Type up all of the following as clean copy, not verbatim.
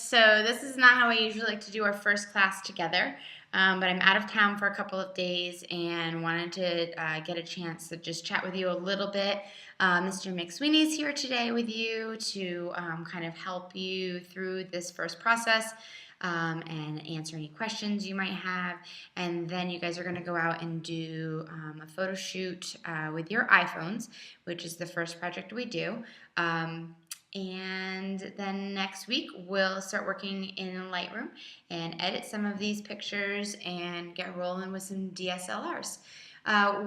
So this is not how I usually like to do our first class together, but I'm out of town for a couple of days and wanted to get a chance to just chat with you a little bit. Mr. McSweeney is here today with you to kind of help you through this first process and answer any questions you might have. And then you guys are going to go out and do a photo shoot with your iPhones, which is the first project we do. And then next week we'll start working in Lightroom and edit some of these pictures and get rolling with some DSLRs.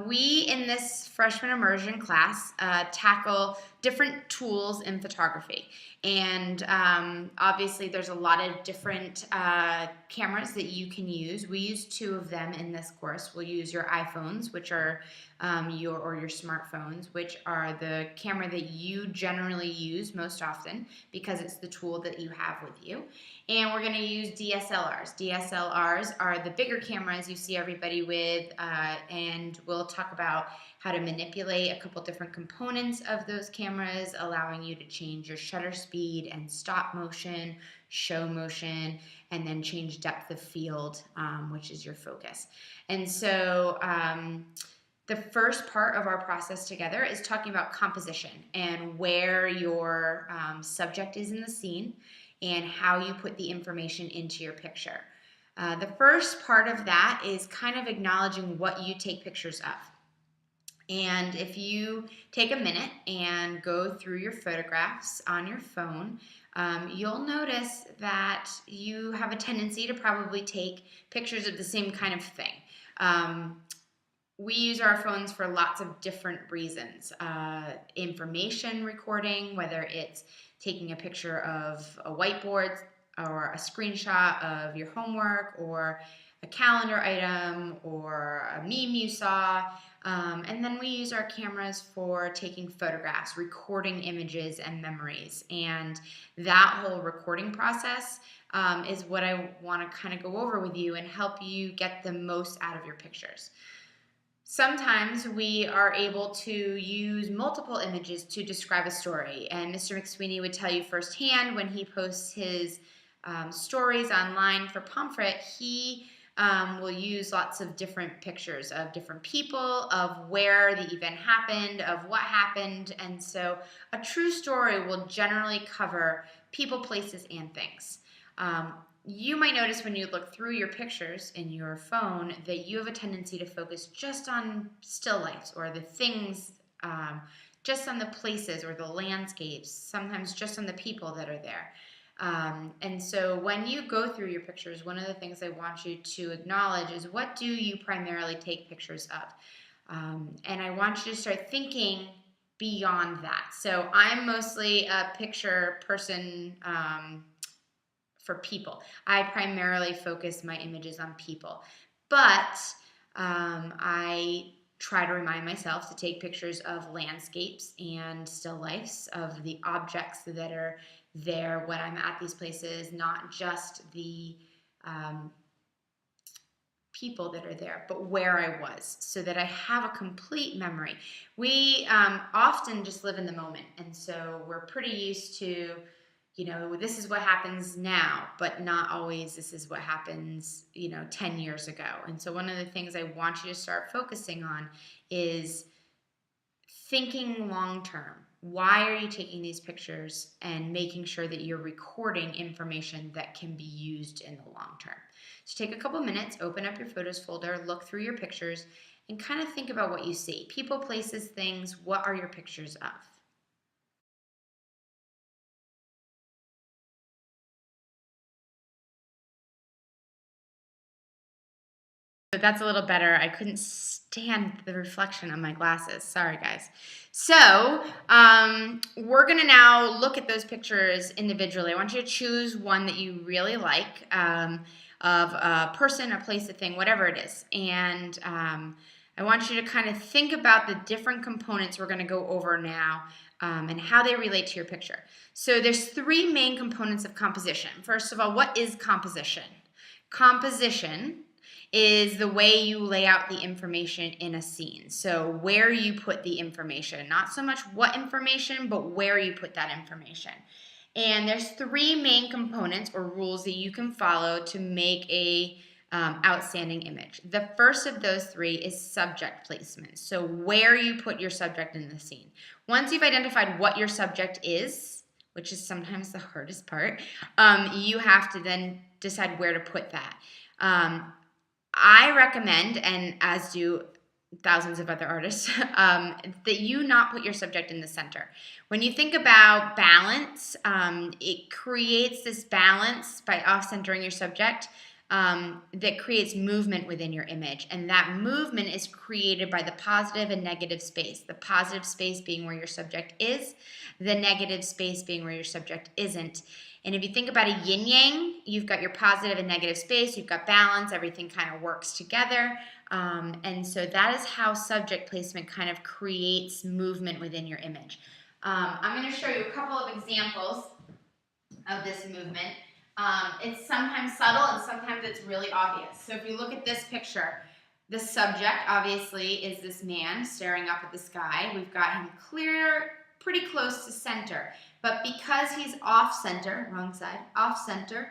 We in this freshman immersion class tackle different tools in photography, and obviously there's a lot of different cameras that you can use. We use two of them in this course. We'll use your iPhones, which are your smartphones, which are the camera that you generally use most often because it's the tool that you have with you. And we're going to use DSLRs. DSLRs are the bigger cameras you see everybody with, and we'll talk about how to manipulate a couple different components of those cameras, allowing you to change your shutter speed and stop motion, show motion, and then change depth of field, which is your focus. And so the first part of our process together is talking about composition and where your subject is in the scene and how you put the information into your picture. The first part of that is kind of acknowledging what you take pictures of. And if you take a minute and go through your photographs on your phone, you'll notice that you have a tendency to probably take pictures of the same kind of thing. We use our phones for lots of different reasons. Information recording, whether it's taking a picture of a whiteboard or a screenshot of your homework or a calendar item or a meme you saw. And then we use our cameras for taking photographs, recording images and memories. And that whole recording process is what I want to kind of go over with you and help you get the most out of your pictures. Sometimes we are able to use multiple images to describe a story, and Mr. McSweeney would tell you firsthand when he posts his stories online for Pomfret, he will use lots of different pictures of different people, of where the event happened, of what happened, and so a true story will generally cover people, places, and things. You might notice when you look through your pictures in your phone that you have a tendency to focus just on still lifes or the things, just on the places or the landscapes, sometimes just on the people that are there. And so when you go through your pictures, one of the things I want you to acknowledge is what do you primarily take pictures of? And I want you to start thinking beyond that. So I'm mostly a picture person for people. I primarily focus my images on people, but I try to remind myself to take pictures of landscapes and still lifes of the objects that are there when I'm at these places, not just the people that are there, but where I was, so that I have a complete memory. We often just live in the moment, and so we're pretty used to, you know, this is what happens now, but not always this is what happens, 10 years ago. And so one of the things I want you to start focusing on is thinking long term. Why are you taking these pictures and making sure that you're recording information that can be used in the long term? So take a couple minutes, open up your photos folder, look through your pictures, and kind of think about what you see. People, places, things, what are your pictures of? But that's a little better. I couldn't stand the reflection on my glasses. Sorry, guys. So we're going to now look at those pictures individually. I want you to choose one that you really like, of a person, a place, a thing, whatever it is. And I want you to kind of think about the different components we're going to go over now and how they relate to your picture. So there's three main components of composition. First of all, what is composition? Composition is the way you lay out the information in a scene. So where you put the information, not so much what information, but where you put that information. And there's three main components or rules that you can follow to make a outstanding image. The first of those three is subject placement. So where you put your subject in the scene. Once you've identified what your subject is, which is sometimes the hardest part, you have to then decide where to put that. I recommend, and as do thousands of other artists, that you not put your subject in the center. When you think about balance, it creates this balance by off-centering your subject that creates movement within your image. And that movement is created by the positive and negative space. The positive space being where your subject is, the negative space being where your subject isn't. And if you think about a yin-yang, you've got your positive and negative space, you've got balance, everything kind of works together. And so that is how subject placement kind of creates movement within your image. I'm going to show you a couple of examples of this movement. It's sometimes subtle and sometimes it's really obvious. So if you look at this picture, the subject obviously is this man staring up at the sky. We've got him pretty close to center. But because he's off center, wrong side, off center,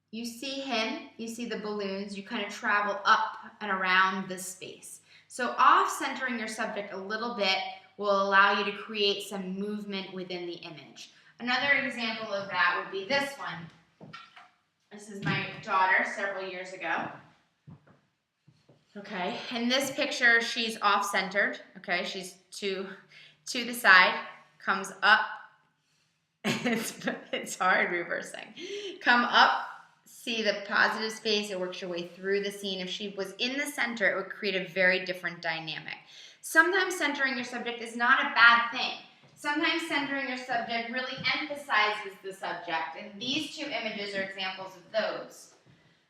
you see him, you see the balloons, you kind of travel up and around this space. So off-centering your subject a little bit will allow you to create some movement within the image. Another example of that would be this one. This is my daughter several years ago. Okay, in this picture, she's off-centered. Okay, she's to the side, comes up. It's hard reversing. Come up. See the positive space, it works your way through the scene. If she was in the center, it would create a very different dynamic. Sometimes centering your subject is not a bad thing. Sometimes centering your subject really emphasizes the subject, and these two images are examples of those.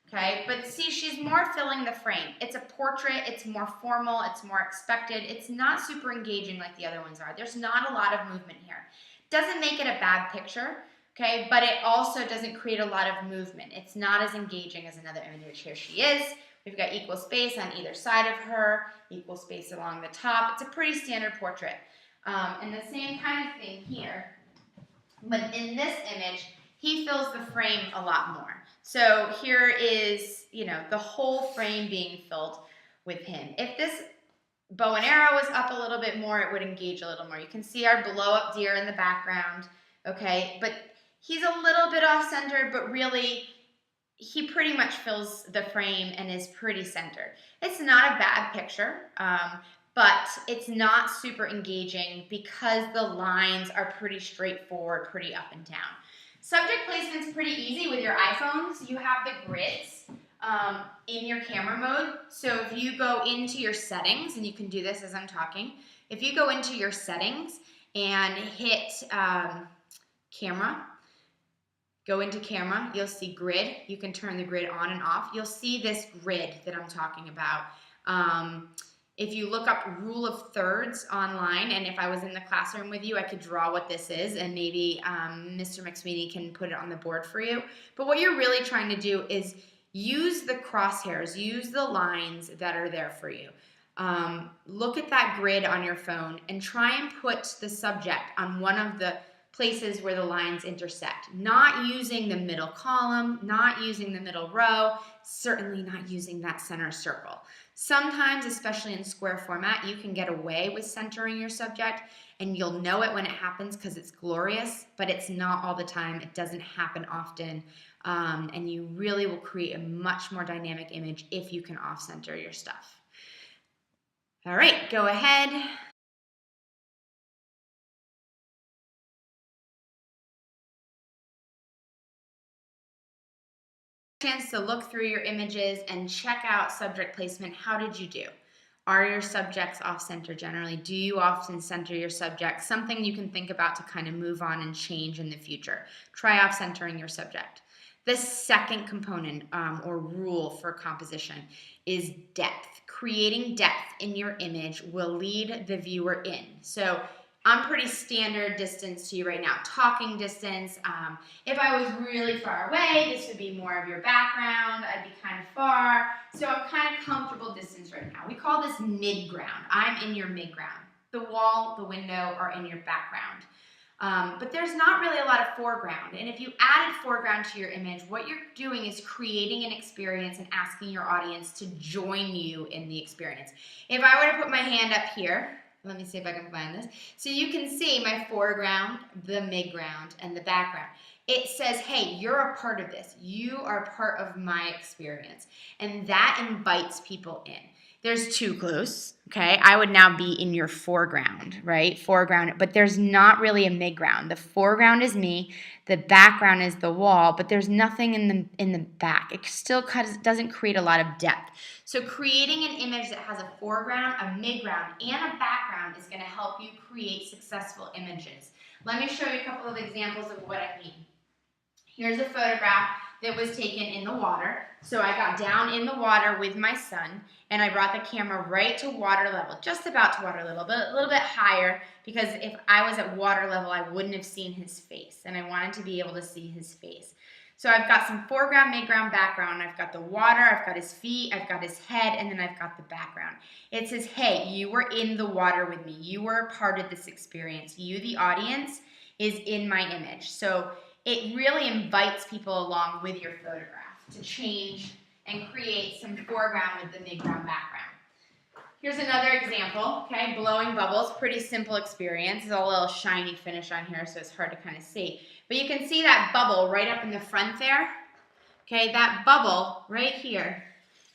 Okay, but see, she's more filling the frame. It's a portrait, it's more formal, it's more expected. It's not super engaging like the other ones are. There's not a lot of movement here. Doesn't make it a bad picture. Okay, but it also doesn't create a lot of movement. It's not as engaging as another image. Here she is. We've got equal space on either side of her, equal space along the top. It's a pretty standard portrait. And the same kind of thing here. But in this image, he fills the frame a lot more. So here is, the whole frame being filled with him. If this bow and arrow was up a little bit more, it would engage a little more. You can see our blow-up deer in the background. Okay, but he's a little bit off-centered, but really, he pretty much fills the frame and is pretty centered. It's not a bad picture, but it's not super engaging because the lines are pretty straightforward, pretty up and down. Subject placement's pretty easy with your iPhones. You have the grids in your camera mode. So if you go into your settings, and you can do this as I'm talking, if you go into your settings and hit camera, go into camera, you'll see grid. You can turn the grid on and off. You'll see this grid that I'm talking about. If you look up rule of thirds online, and if I was in the classroom with you, I could draw what this is, and maybe Mr. McSweeney can put it on the board for you. But what you're really trying to do is use the crosshairs, use the lines that are there for you. Look at that grid on your phone and try and put the subject on one of the places where the lines intersect. Not using the middle column, not using the middle row, certainly not using that center circle. Sometimes, especially in square format, you can get away with centering your subject, and you'll know it when it happens because it's glorious, but it's not all the time. It doesn't happen often, and you really will create a much more dynamic image if you can off-center your stuff. All right, go ahead. Chance to look through your images and check out subject placement. How did you do? Are your subjects off-center generally? Do you often center your subject? Something you can think about to kind of move on and change in the future. Try off-centering your subject. The second component or rule for composition is depth. Creating depth in your image will lead the viewer in. So I'm pretty standard distance to you right now, talking distance. If I was really far away, this would be more of your background. I'd be kind of far. So I'm kind of comfortable distance right now. We call this mid-ground. I'm in your mid-ground. The wall, the window are in your background. But there's not really a lot of foreground. And if you added foreground to your image, what you're doing is creating an experience and asking your audience to join you in the experience. If I were to put my hand up here, let me see if I can find this. So you can see my foreground, the midground, and the background. It says, hey, you're a part of this. You are a part of my experience. And that invites people in. There's too close, okay? I would now be in your foreground, right? Foreground, but there's not really a midground. The foreground is me, the background is the wall, but there's nothing in the back. It still doesn't create a lot of depth. So creating an image that has a foreground, a midground, and a background is gonna help you create successful images. Let me show you a couple of examples of what I mean. Here's a photograph that was taken in the water. So I got down in the water with my son, and I brought the camera right to water level, just about to water level, but a little bit higher, because if I was at water level, I wouldn't have seen his face, and I wanted to be able to see his face. So I've got some foreground, midground, background. I've got the water, I've got his feet, I've got his head, and then I've got the background. It says, hey, you were in the water with me. You were a part of this experience. You, the audience, is in my image. So it really invites people along with your photograph to change and create some foreground with the midground background. Here's another example, okay, blowing bubbles, pretty simple experience. There's a little shiny finish on here, so it's hard to kind of see. But you can see that bubble right up in the front there. Okay, that bubble right here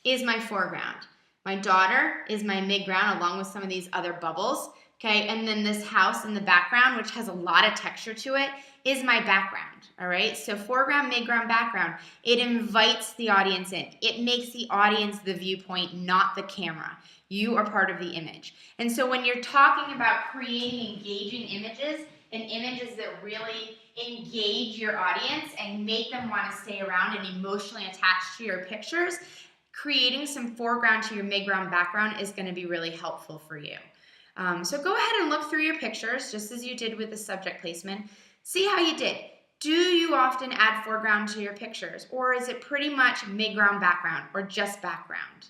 is my foreground. My daughter is my midground along with some of these other bubbles. Okay, and then this house in the background, which has a lot of texture to it, is my background, all right? So foreground, midground, background, it invites the audience in. It makes the audience the viewpoint, not the camera. You are part of the image. And so when you're talking about creating engaging images and images that really engage your audience and make them want to stay around and emotionally attach to your pictures, creating some foreground to your midground, background is going to be really helpful for you. So go ahead and look through your pictures, just as you did with the subject placement. See how you did. Do you often add foreground to your pictures, or is it pretty much midground, background, or just background?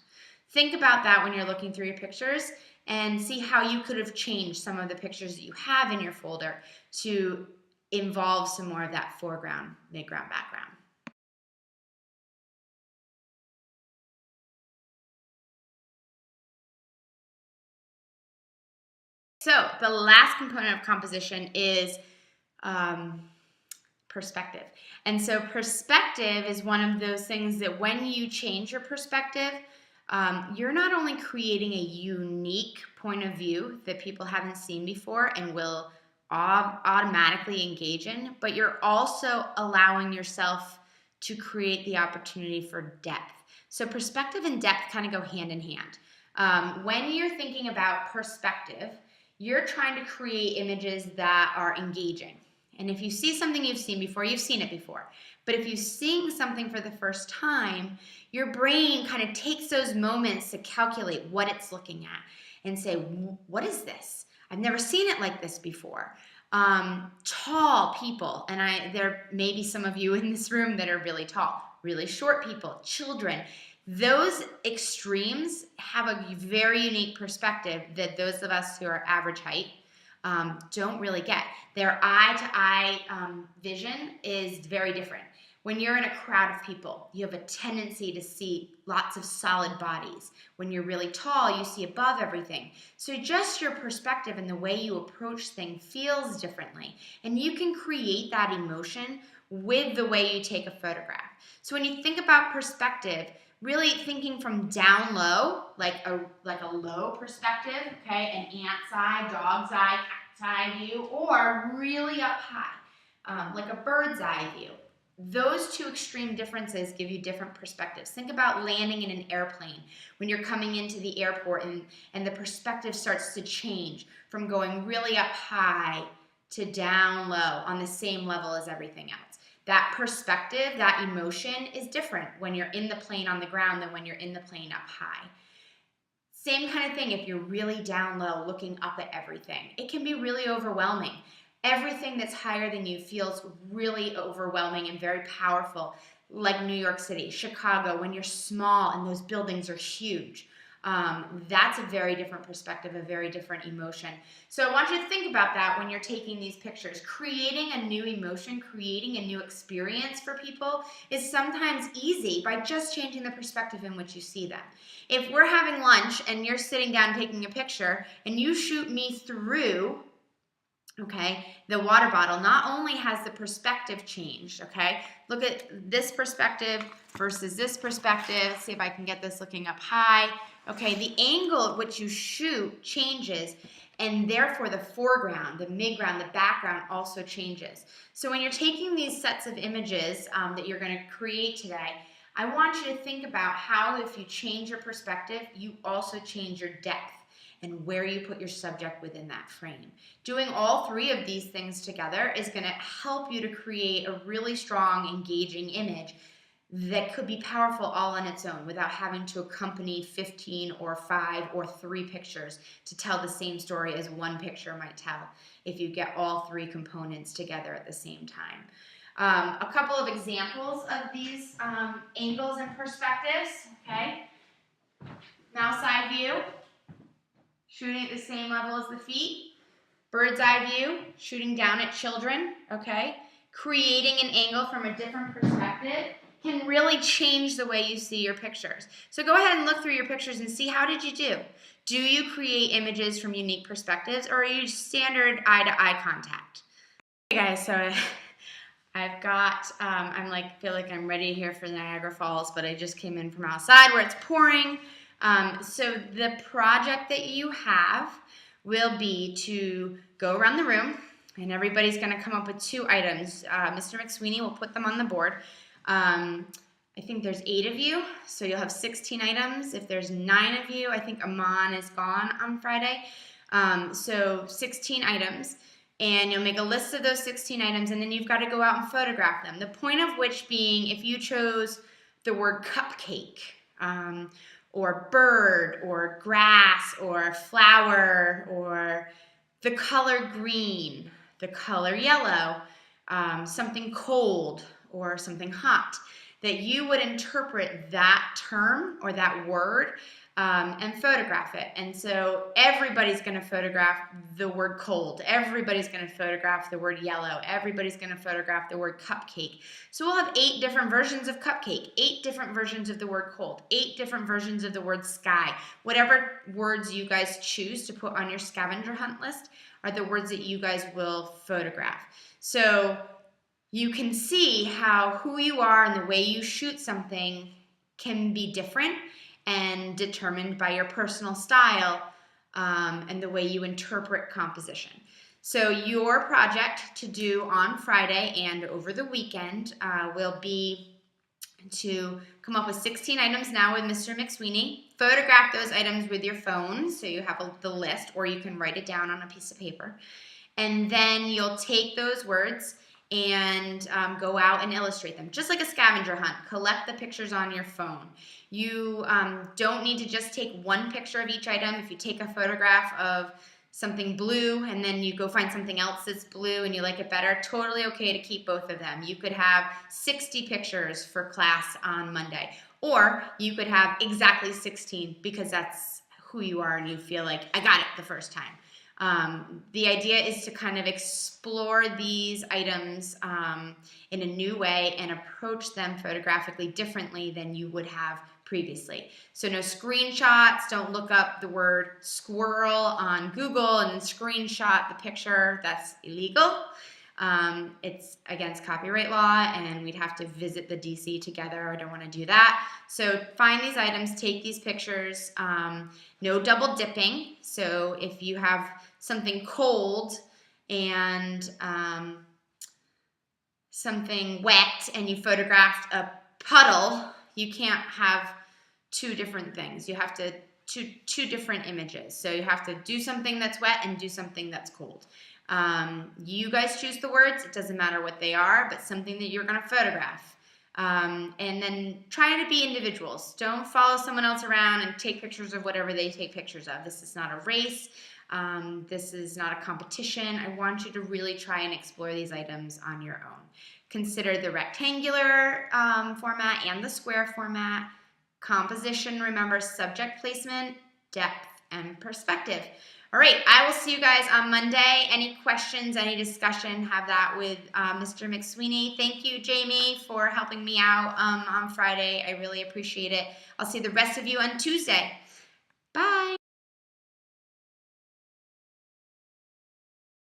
Think about that when you're looking through your pictures and see how you could have changed some of the pictures that you have in your folder to involve some more of that foreground, midground, background. So the last component of composition is perspective. And so perspective is one of those things that when you change your perspective, you're not only creating a unique point of view that people haven't seen before and will automatically engage in, but you're also allowing yourself to create the opportunity for depth. So perspective and depth kind of go hand in hand. When you're thinking about perspective, you're trying to create images that are engaging. And if you see something you've seen before, you've seen it before. But if you're seeing something for the first time, your brain kind of takes those moments to calculate what it's looking at and say, what is this? I've never seen it like this before. Tall people, and there may be some of you in this room that are really tall, really short people, children. Those extremes have a very unique perspective that those of us who are average height don't really get. Their eye-to-eye vision is very different. When you're in a crowd of people, you have a tendency to see lots of solid bodies. When you're really tall, you see above everything. So just your perspective and the way you approach things feels differently. And you can create that emotion with the way you take a photograph. So when you think about perspective, really thinking from down low, like a low perspective, okay, an ant's eye, dog's eye, cat's eye view, or really up high, like a bird's eye view. Those two extreme differences give you different perspectives. Think about landing in an airplane when you're coming into the airport and the perspective starts to change from going really up high to down low on the same level as everything else. That perspective, that emotion is different when you're in the plane on the ground than when you're in the plane up high. Same kind of thing if you're really down low looking up at everything. It can be really overwhelming. Everything that's higher than you feels really overwhelming and very powerful, like New York City, Chicago, when you're small and those buildings are huge. that's a very different perspective, a very different emotion. So I want you to think about that when you're taking these pictures. Creating a new emotion, creating a new experience for people is sometimes easy by just changing the perspective in which you see them. If we're having lunch and you're sitting down taking a picture and you shoot me through, okay, the water bottle, not only has the perspective changed, okay, look at this perspective versus this perspective. See if I can get this looking up high. Okay, the angle at which you shoot changes, and therefore the foreground, the midground, the background also changes. So when you're taking these sets of images that you're going to create today, I want you to think about how if you change your perspective, you also change your depth and where you put your subject within that frame. Doing all three of these things together is going to help you to create a really strong, engaging image that could be powerful all on its own without having to accompany 15 or 5 or 3 pictures to tell the same story as one picture might tell if you get all 3 components together at the same time. A couple of examples of these angles and perspectives, okay? Mouse eye view, shooting at the same level as the feet. Bird's eye view, shooting down at children, okay? Creating an angle from a different perspective can really change the way you see your pictures. So go ahead and look through your pictures and see, how did you do? Do you create images from unique perspectives, or are you standard eye-to-eye contact? Hey guys, so I've got, feel like I'm ready here for Niagara Falls, but I just came in from outside where it's pouring. So the project that you have will be to go around the room, and everybody's going to come up with 2 items. Mr. McSweeney will put them on the board. I think there's 8 of you, so you'll have 16 items. If there's 9 of you, I think Aman is gone on Friday. So 16 items. And you'll make a list of those 16 items, and then you've got to go out and photograph them. The point of which being, if you chose the word cupcake, or bird, or grass, or flower, or the color green, the color yellow, something cold, or something hot, that you would interpret that term or that word and photograph it. And so everybody's going to photograph the word cold. Everybody's going to photograph the word yellow. Everybody's going to photograph the word cupcake. So we'll have 8 different versions of cupcake, 8 different versions of the word cold, 8 different versions of the word sky. Whatever words you guys choose to put on your scavenger hunt list are the words that you guys will photograph. So you can see how who you are and the way you shoot something can be different and determined by your personal style and the way you interpret composition. So your project to do on Friday and over the weekend will be to come up with 16 items now with Mr. McSweeney. Photograph those items with your phone so you have the list, or you can write it down on a piece of paper. And then you'll take those words and go out and illustrate them. Just like a scavenger hunt, collect the pictures on your phone. You don't need to just take one picture of each item. If you take a photograph of something blue and then you go find something else that's blue and you like it better, totally okay to keep both of them. You could have 60 pictures for class on Monday, or you could have exactly 16 because that's who you are and you feel like, I got it the first time. The idea is to kind of explore these items in a new way and approach them photographically differently than you would have previously. So no screenshots. Don't look up the word squirrel on Google and then screenshot the picture. That's illegal. It's against copyright law, and we'd have to visit the DC together. I don't want to do that. So find these items, take these pictures. No double dipping. So if you have something cold and something wet and you photographed a puddle, you can't have 2 different things. You have to two different images. So you have to do something that's wet and do something that's cold. You guys choose the words. It doesn't matter what they are, but something that you're going to photograph. And then try to be individuals. Don't follow someone else around and take pictures of whatever they take pictures of. This is not a race. This is not a competition. I want you to really try and explore these items on your own. Consider the rectangular format and the square format. composition, remember subject placement, depth, and perspective. All right, I will see you guys on Monday. Any questions, any discussion, have that with Mr. McSweeney. Thank you, Jamie, for helping me out on Friday. I really appreciate it. I'll see the rest of you on Tuesday. Bye.